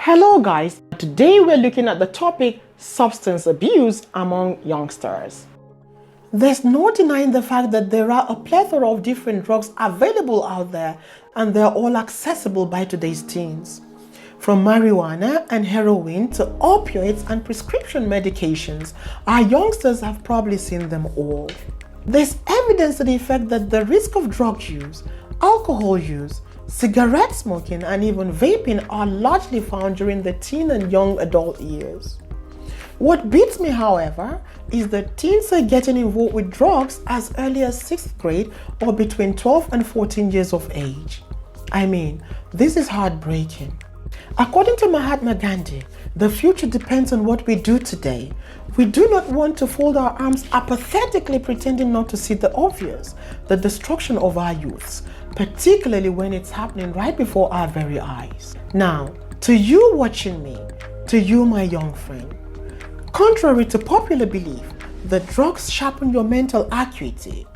Hello guys, today we're looking at the topic substance abuse among youngsters. There's no denying the fact that there are a plethora of different drugs available out there and they're all accessible by today's teens. From marijuana and heroin to opioids and prescription medications, our youngsters have probably seen them all. There's evidence to the effect that the risk of drug use, alcohol use, cigarette smoking and even vaping are largely found during the teen and young adult years. What beats me, however, is that teens are getting involved with drugs as early as 6th grade or between 12 and 14 years of age. I mean, this is heartbreaking. According to Mahatma Gandhi, the future depends on what we do today. We do not want to fold our arms apathetically pretending not to see the obvious, the destruction of our youths, particularly when it's happening right before our very eyes. Now, to you watching me, to you my young friend, contrary to popular belief that drugs sharpen your mental acuity,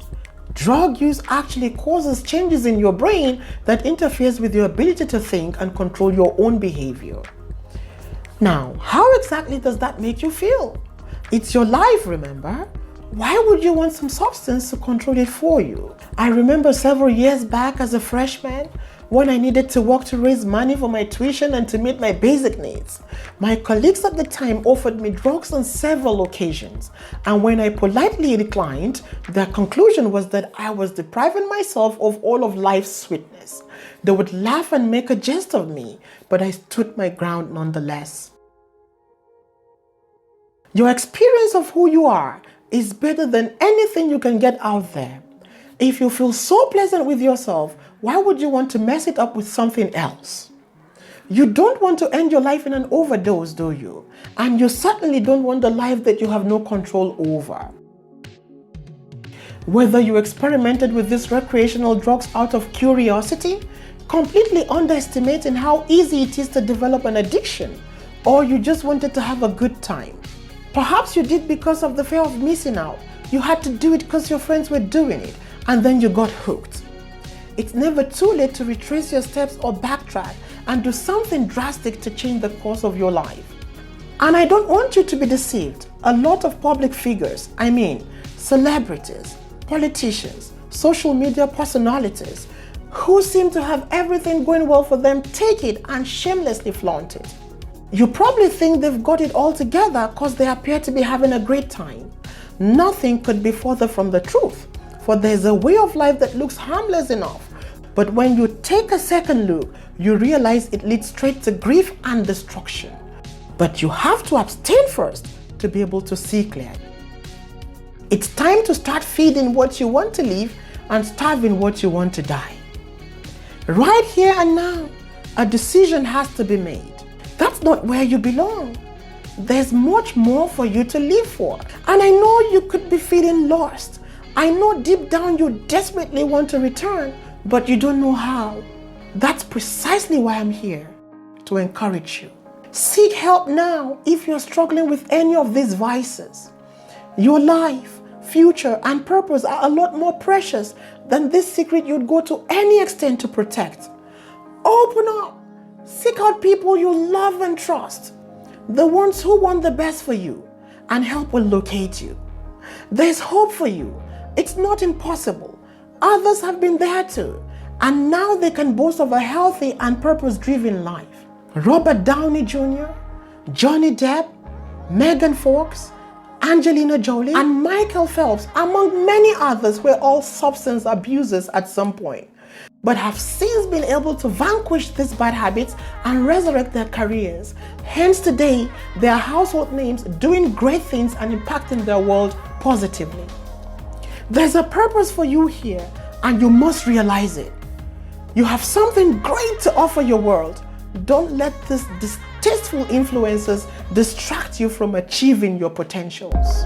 drug use actually causes changes in your brain that interferes with your ability to think and control your own behavior. Now, how exactly does that make you feel? It's your life, remember? Why would you want some substance to control it for you? I remember several years back as a freshman, when I needed to work to raise money for my tuition and to meet my basic needs. My colleagues at the time offered me drugs on several occasions, and when I politely declined, their conclusion was that I was depriving myself of all of life's sweetness. They would laugh and make a jest of me, but I stood my ground nonetheless. Your experience of who you are is better than anything you can get out there. If you feel so pleasant with yourself, why would you want to mess it up with something else? You don't want to end your life in an overdose, do you? And you certainly don't want a life that you have no control over. Whether you experimented with these recreational drugs out of curiosity, completely underestimating how easy it is to develop an addiction, or you just wanted to have a good time. Perhaps you did because of the fear of missing out. You had to do it because your friends were doing it, and then you got hooked. It's never too late to retrace your steps or backtrack and do something drastic to change the course of your life. And I don't want you to be deceived. A lot of public figures, celebrities, politicians, social media personalities, who seem to have everything going well for them, take it and shamelessly flaunt it. You probably think they've got it all together because they appear to be having a great time. Nothing could be further from the truth, for there's a way of life that looks harmless enough, but when you take a second look, you realize it leads straight to grief and destruction. But you have to abstain first to be able to see clearly. It's time to start feeding what you want to live and starving what you want to die. Right here and now, a decision has to be made. That's not where you belong. There's much more for you to live for. And I know you could be feeling lost. I know deep down you desperately want to return, but you don't know how. That's precisely why I'm here, to encourage you. Seek help now if you're struggling with any of these vices. Your life, future, and purpose are a lot more precious than this secret you'd go to any extent to protect. Open up. Seek out people you love and trust, the ones who want the best for you, and help will locate you. There's hope for you. It's not impossible. Others have been there too, and now they can boast of a healthy and purpose-driven life. Robert Downey Jr., Johnny Depp, Megan Fox, Angelina Jolie, and Michael Phelps, among many others, were all substance abusers at some point, but have since been able to vanquish these bad habits and resurrect their careers. Hence today, they are household names doing great things and impacting their world positively. There's a purpose for you here, and you must realize it. You have something great to offer your world. Don't let these distasteful influences distract you from achieving your potentials.